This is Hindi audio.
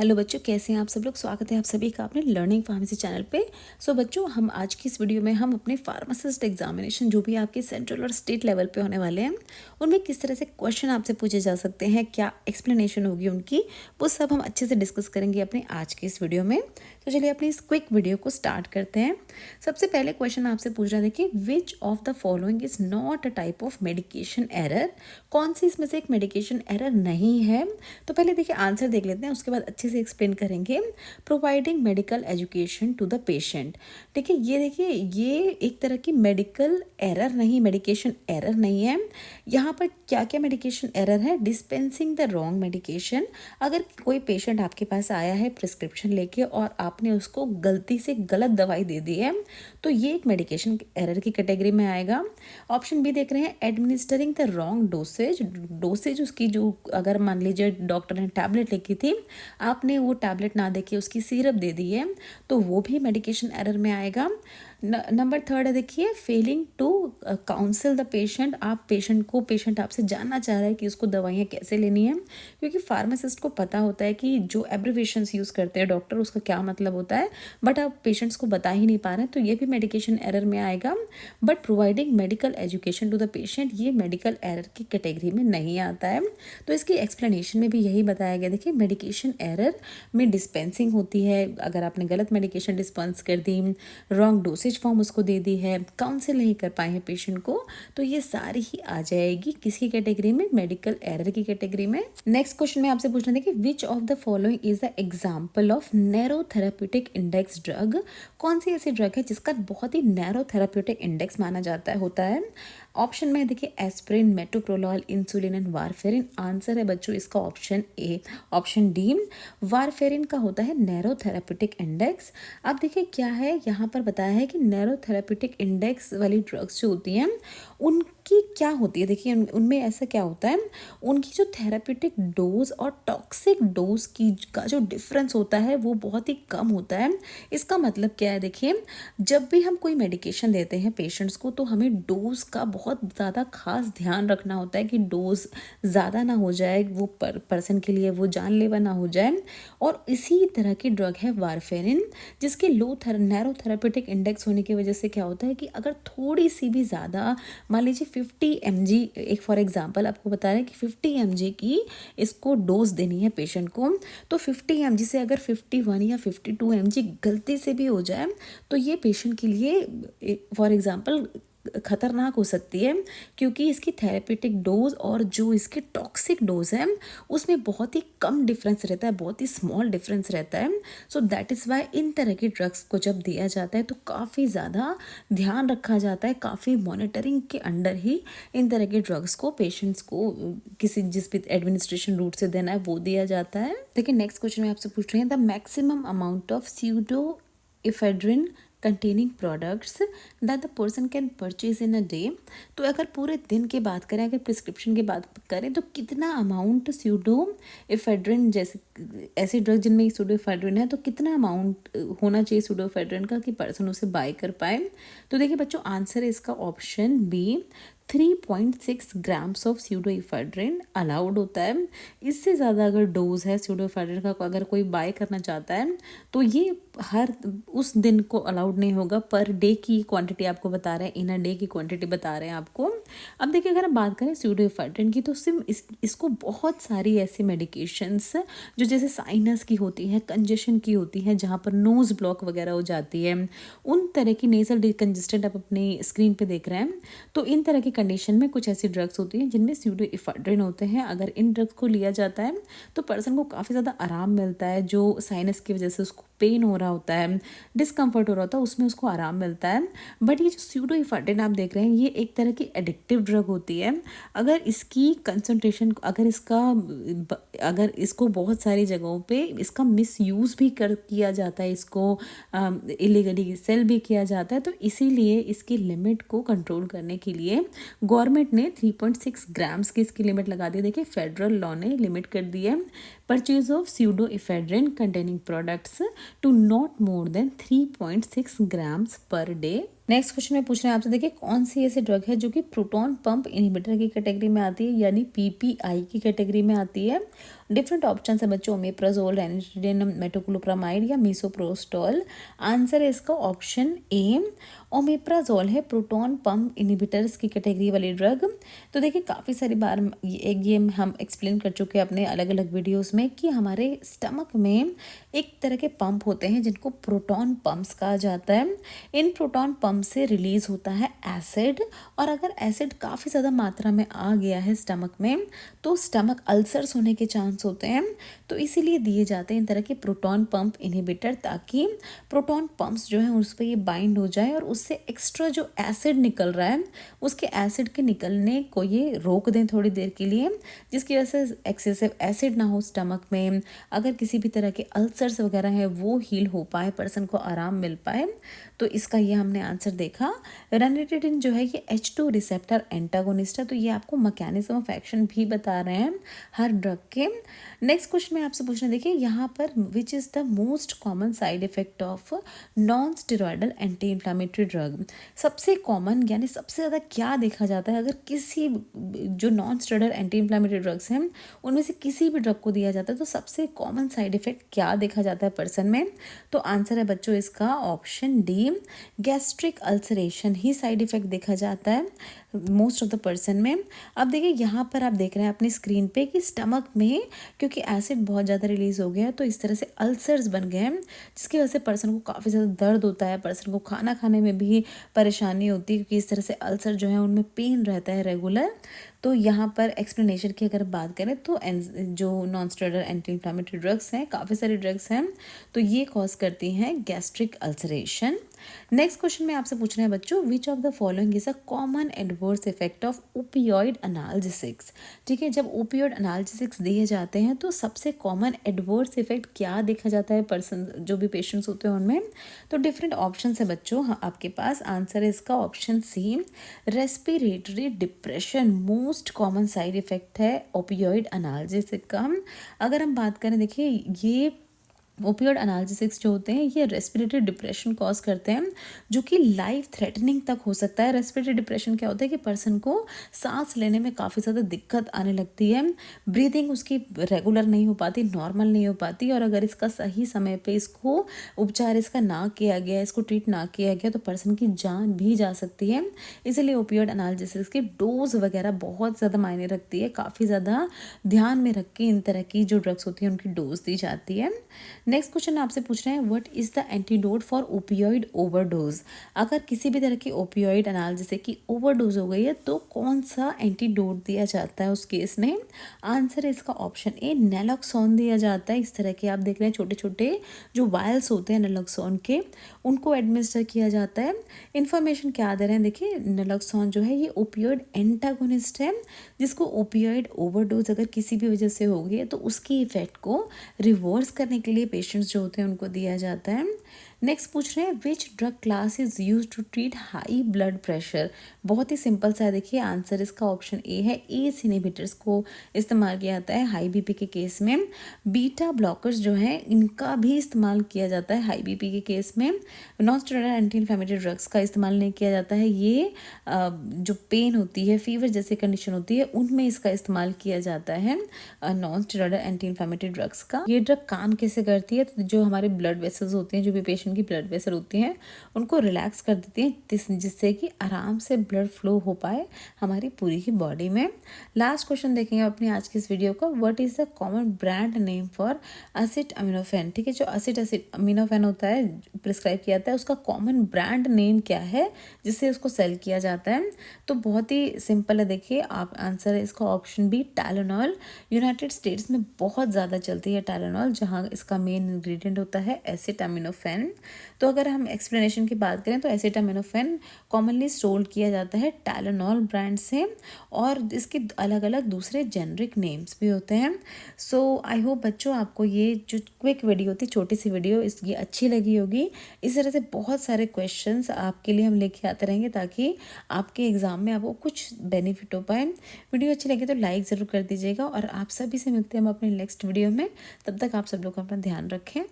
हेलो बच्चों, कैसे हैं आप सब लोग। स्वागत है आप सभी का अपने लर्निंग फार्मेसी चैनल पे। बच्चों, हम आज की इस वीडियो में हम अपने फार्मासिस्ट एग्जामिनेशन जो भी आपके सेंट्रल और स्टेट लेवल पे होने वाले हैं उनमें किस तरह से क्वेश्चन आपसे पूछे जा सकते हैं, क्या एक्सप्लेनेशन होगी उनकी, वो सब हम अच्छे से डिस्कस करेंगे अपने आज की इस वीडियो में। तो चलिए अपनी इस क्विक वीडियो को स्टार्ट करते हैं। सबसे पहले क्वेश्चन आपसे पूछ रहा है, देखिए, which of the following is not a type of medication error. कौन सी इसमें से एक मेडिकेशन एरर नहीं है। तो पहले देखिए आंसर देख लेते हैं, उसके बाद अच्छे से एक्सप्लेन करेंगे। Providing medical education to the patient. देखिए ये एक तरह की मेडिकल एरर नहीं, मेडिकेशन एरर नहीं है। यहाँ पर क्या क्या मेडिकेशन एरर है। Dispensing the wrong medication. अगर कोई पेशेंट आपके पास आया है प्रिस्क्रिप्शन लेके और आपने उसको गलती से गलत दवाई दे दी है, तो ये एक मेडिकेशन एरर की कैटेगरी में आएगा। ऑप्शन बी देख रहे हैं, एडमिनिस्टरिंग द रॉन्ग डोसेज उसकी, जो अगर मान लीजिए डॉक्टर ने टैबलेट लिखी थी, आपने वो टैबलेट ना देके उसकी सिरप दे दी है, तो वो भी मेडिकेशन एरर में आएगा। नंबर थर्ड है, देखिए, failing to counsel the patient. आप पेशेंट आपसे जानना चाह रहा है कि उसको दवाइयाँ कैसे लेनी है, क्योंकि फार्मासिस्ट को पता होता है कि जो एब्रिवेशंस यूज़ करते हैं डॉक्टर, उसका क्या मतलब होता है, बट आप पेशेंट्स को बता ही नहीं पा रहे हैं, तो ये भी मेडिकेशन एरर में आएगा। But providing medical education to the patient, ये मेडिकल एरर की कैटेगरी में नहीं आता है। तो इसकी एक्सप्लेनेशन में भी यही बताया गया। देखिए, मेडिकेशन एरर में डिस्पेंसिंग होती है, अगर आपने गलत मेडिकेशन डिस्पेंस कर दी, रॉन्ग डोसेज फॉर्म उसको दे दी है, काउंसिल नहीं कर पाए हैं पेशेंट को, तो ये सारी ही आ जाएगी किसकी कैटेगरी में, मेडिकल एरर की कैटेगरी में। नेक्स्ट क्वेश्चन में आपसे पूछना है कि which of the following is the example of narrow therapeutic index drug. कौन सी ऐसी ड्रग है जिसका बहुत ही नैरो थेराप्यूटिक इंडेक्स माना जाता है होता है। ऑप्शन में देखिए, aspirin, metoprolol, insulin and warfarin. Answer है बच्चों इसका option A. Option D, warfarin का होता है नैरो थेराप्यूटिक इंडेक्स। अब देखिए क्या है, यहाँ पर बताया है कि नैरो थेराप्यूटिक इंडेक्स वाली ड्रग्स जो होती हैं उनकी क्या होती है। देखिए उनमें ऐसा क्या होता है, उनकी जो थेराप्यूटिक डोज और टॉक्सिक डोज की का जो डिफरेंस होता है वो बहुत ही कम होता है। इसका मतलब क्या है, देखिए, जब भी हम कोई मेडिकेशन देते हैं पेशेंट्स को, तो हमें डोज का बहुत ज़्यादा खास ध्यान रखना होता है कि डोज ज़्यादा ना हो जाए, वो पर्सन के लिए वो जानलेवा ना हो जाए। और इसी तरह की ड्रग है वारफेरिन, जिसके नैरो थेराप्यूटिक इंडेक्स होने की वजह से क्या होता है कि अगर थोड़ी सी भी ज़्यादा, मान लीजिए 50 mg, एक फॉर एग्जांपल आपको बता रहे हैं कि 50 mg की इसको डोज देनी है पेशेंट को, तो 50 mg से अगर 51 या 52 mg गलती से भी हो जाए, तो ये पेशेंट के लिए फॉर एग्जांपल खतरनाक हो सकती है, क्योंकि इसकी थेरेपेटिक डोज और जो इसकी टॉक्सिक डोज है उसमें बहुत ही कम डिफरेंस रहता है, बहुत ही स्मॉल डिफरेंस रहता है। सो दैट इज़ वाई इन तरह की ड्रग्स को जब दिया जाता है तो काफ़ी ज़्यादा ध्यान रखा जाता है, काफ़ी मॉनिटरिंग के अंडर ही इन तरह के ड्रग्स को पेशेंट्स को किसी जिस भी एडमिनिस्ट्रेशन रूट से देना है वो दिया जाता है। देखिए नेक्स्ट क्वेश्चन में आपसे पूछ रहे हैं, the maximum amount of pseudo ephedrine containing products that the person can purchase in a day. तो अगर पूरे दिन की बात करें, अगर प्रिस्क्रिप्शन की बात करें, तो कितना अमाउंट स्यूडो इफेड्रिन जैसे ऐसे ड्रग जिनमें स्यूडो इफेड्रिन है, तो कितना अमाउंट होना चाहिए स्यूडो इफेड्रिन का कि पर्सन उसे बाय कर पाए। तो देखिए बच्चों, आंसर है इसका option B, 3.6 grams of pseudoephedrine allowed होता है। इससे ज़्यादा अगर डोज है स्यूडोइफेड्रिन का, अगर कोई बाय करना चाहता है, तो ये हर उस दिन को अलाउड नहीं होगा। पर डे की क्वांटिटी आपको बता रहे हैं, इन अ डे की क्वांटिटी बता रहे हैं आपको। अब देखिए अगर हम बात करें स्यूडोइफेड्रिन की, तो इसको बहुत सारी ऐसी मेडिकेशंस जो जैसे साइनस की होती हैं, कंजेशन की होती हैं, जहाँ पर नोज़ ब्लॉक वगैरह हो जाती है, उन तरह की नेजल डिकंजेस्टेंट आप अपनी स्क्रीन पे देख रहे हैं, तो इन तरह की कंडीशन में कुछ ऐसी ड्रग्स होती हैं जिनमें स्यूडोइफेड्रिन होते हैं। अगर इन ड्रग्स को लिया जाता है तो पर्सन को काफ़ी ज़्यादा आराम मिलता है। जो साइनस की वजह से उसको पेन हो रहा होता है, डिस्कम्फर्ट हो रहा होता है, उसमें उसको आराम मिलता है। बट ये जो स्यूडोइफेड्रिन आप देख रहे हैं, ये एक तरह की एडिक्टिव ड्रग होती है। अगर इसकी कंसंट्रेशन, अगर इसको बहुत सारी जगहों पे इसका मिसयूज़ भी किया जाता है, इसको इलीगली सेल भी किया जाता है, तो इसीलिए इसकी लिमिट को कंट्रोल करने के लिए गवर्नमेंट ने 3.6 ग्राम्स की इसकी लिमिट लगा दी। देखिए फेडरल लॉ ने लिमिट कर दी है, purchase of pseudoephedrine containing products to not more than 3.6 grams per day. Next question में पूछ रहे हैं आपसे, देखिए कौन सी ऐसी ड्रग है जो कि प्रोटॉन पंप इनहिबिटर की कैटेगरी में आती है, यानी पीपीआई की कैटेगरी में आती है। डिफरेंट ऑप्शन है बच्चों, ओमेप्राजोल, रेनिटिडिन, मेटोक्लोप्रामाइड या मीसोप्रोस्टॉल। आंसर है इसका ऑप्शन ए, ओमेप्राजोल है प्रोटॉन पंप इनहिबिटर्स की कैटेगरी वाली ड्रग। तो देखिए काफ़ी सारी बार ये हम एक्सप्लेन कर चुके हैं अपने अलग अलग वीडियोस में कि हमारे स्टमक में एक तरह के पंप होते हैं जिनको प्रोटॉन पंप्स कहा जाता है। इन प्रोटॉन पंप से रिलीज होता है एसिड, और अगर एसिड काफ़ी ज़्यादा मात्रा में आ गया है स्टमक में तो स्टमक अल्सर्स होने के चांस होते हैं। तो इसीलिए दिए जाते हैं इन तरह के प्रोटॉन पंप इनहिबिटर, ताकि प्रोटॉन पंप्स जो है उस पर ये बाइंड हो जाए और उससे एक्स्ट्रा जो एसिड निकल रहा है उसके एसिड के निकलने को ये रोक दें थोड़ी देर के लिए, जिसकी वजह से एक्सेसिव एसिड ना हो स्टमक में। अगर किसी भी तरह के अल्सर्स वगैरह है वो हील हो पाए, पर्सन को आराम मिल पाए। तो इसका ये हमने आंसर देखा। रेनिटिडिन जो है ये H2 रिसेप्टर एंटागोनिस्ट है, तो ये आपको मैकेनिज्म ऑफ एक्शन भी बता रहे हैं हर ड्रग के। नेक्स्ट क्वेश्चन में आपसे पूछना, देखिए यहाँ पर which is the most common side effect of non steroidal anti inflammatory drug. सबसे कॉमन यानी सबसे ज़्यादा क्या देखा जाता है अगर किसी जो non steroidal anti inflammatory drugs हैं उनमें से किसी भी ड्रग को दिया जाता है, तो सबसे कॉमन साइड इफेक्ट क्या देखा जाता है पर्सन में। तो आंसर है बच्चों इसका ऑप्शन डी, गैस्ट्रिक अल्सरेशन ही साइड इफेक्ट देखा जाता है मोस्ट ऑफ द पर्सन में। अब देखिए यहाँ पर आप देख रहे हैं अपनी स्क्रीन पे कि स्टमक में क्योंकि एसिड बहुत ज़्यादा रिलीज हो गया है तो इस तरह से अल्सर्स बन गए हैं, जिसकी वजह से पर्सन को काफ़ी ज़्यादा दर्द होता है, पर्सन को खाना खाने में भी परेशानी होती है क्योंकि इस तरह से अल्सर जो है उनमें पेन रहता है रेगुलर। तो यहाँ पर एक्सप्लेनेशन की अगर बात करें तो जो non steroidal anti inflammatory drugs हैं, काफ़ी सारी ड्रग्स हैं, तो ये कॉज करती हैं गैस्ट्रिक अल्सरेशन। नेक्स्ट क्वेश्चन में आपसे पूछ रहे हैं बच्चों, which of the following is a common adverse effect of opioid analgesics. ठीक है, जब ओपियोइड एनाल्जेसिक्स दिए जाते हैं तो सबसे कॉमन एडवर्स इफेक्ट क्या देखा जाता है पर्सन जो भी पेशेंट्स होते हैं उनमें। तो डिफरेंट ऑप्शन है बच्चों, हाँ आपके पास आंसर है इसका option C, respiratory depression most common side effect है ओपियोइड एनाल्जेसिक का। अगर हम बात करें, देखिए ये ओपियोइड एनाल्जेसिक्स जो होते हैं ये रेस्पिरेटरी डिप्रेशन कॉज करते हैं जो कि लाइफ थ्रेटनिंग तक हो सकता है। रेस्पिरेटरी डिप्रेशन क्या होता है कि पर्सन को सांस लेने में काफ़ी ज़्यादा दिक्कत आने लगती है, ब्रीदिंग उसकी रेगुलर नहीं हो पाती, नॉर्मल नहीं हो पाती, और अगर इसका सही समय पे इसको उपचार इसका ना किया गया, इसको ट्रीट ना किया गया तो पर्सन की जान भी जा सकती है। इसीलिए ओपियोइड एनाल्जेसिक्स की डोज वगैरह बहुत ज़्यादा मायने रखती है, काफ़ी ज़्यादा ध्यान में रख के इन तरह की जो ड्रग्स होती हैं उनकी डोज दी जाती है। नेक्स्ट क्वेश्चन आपसे पूछ रहे हैं, what is the antidote for opioid overdose. अगर किसी भी तरह की ओपियोइड एनाल्जेसिक की ओवरडोज हो गई है तो कौन सा एंटीडोट दिया जाता है उस केस में। आंसर है इसका ऑप्शन ए, नैलोक्सोन दिया जाता है। इस तरह के आप देख रहे हैं छोटे छोटे जो वायल्स होते हैं नैलोक्सोन के, उनको एडमिनिस्टर किया जाता है। इन्फॉर्मेशन क्या दे रहे हैं, देखिए नैलोक्सोन जो है ये ओपियोइड एंटागोनिस्ट है, जिसको ओपियोइड ओवरडोज अगर किसी भी वजह से हो गई है तो उसकी इफेक्ट को रिवर्स करने के लिए पेशेंट्स जो होते हैं उनको दिया जाता है। नेक्स्ट पूछ रहे हैं, which drug class is use to treat high blood pressure. बहुत ही सिंपल सा है, देखिए आंसर इसका ऑप्शन ए है, एस इनहिबिटर्स को इस्तेमाल किया जाता है हाई बीपी के केस में। बीटा ब्लॉकर्स जो हैं इनका भी इस्तेमाल किया जाता है हाई बीपी के केस में। Non steroidal anti inflammatory drugs का इस्तेमाल नहीं किया जाता है, ये जो पेन होती है, फीवर जैसी कंडीशन होती है उनमें इसका इस्तेमाल किया जाता है non steroidal anti inflammatory drugs का। ये ड्रग काम कैसे करती है, तो जो हमारे ब्लड वेसल्स होते हैं, जो भी पेशेंट की ब्लड वेसल होती हैं उनको रिलैक्स कर देती हैं, जिससे कि आराम से ब्लड फ्लो हो पाए हमारी पूरी ही बॉडी में। लास्ट क्वेश्चन देखेंगे अपनी आज की इस वीडियो का, what is the common brand name for acetaminophen. ठीक है, जो एसिटामिनोफेन होता है प्रिस्क्राइब किया जाता है उसका कॉमन ब्रांड नेम क्या है जिससे उसको सेल किया जाता है। तो बहुत ही सिंपल है, देखिए आप आंसर है इसका option B, Tylenol. United States में बहुत ज़्यादा चलती है टाइलेनॉल, जहाँ इसका मेन इंग्रेडिएंट होता है एसिटामिनोफेन। तो अगर हम एक्सप्लेनेशन की बात करें तो एसिटामिनोफेन कॉमनली सोल्ड किया जाता है टाइलेनॉल ब्रांड से, और इसके अलग अलग दूसरे जेनरिक नेम्स भी होते हैं। सो आई होप बच्चों आपको ये जो क्विक वीडियो थी, छोटी सी वीडियो, इसकी अच्छी लगी होगी। इस तरह से बहुत सारे क्वेश्चंस आपके लिए हम लेके आते रहेंगे ताकि आपके एग्ज़ाम में आपको कुछ बेनिफिट हो पाए। वीडियो अच्छी लगी तो लाइक ज़रूर कर दीजिएगा, और आप सभी से मिलते हैं हम अपने नेक्स्ट वीडियो में। तब तक आप सब लोग अपना ध्यान रखें।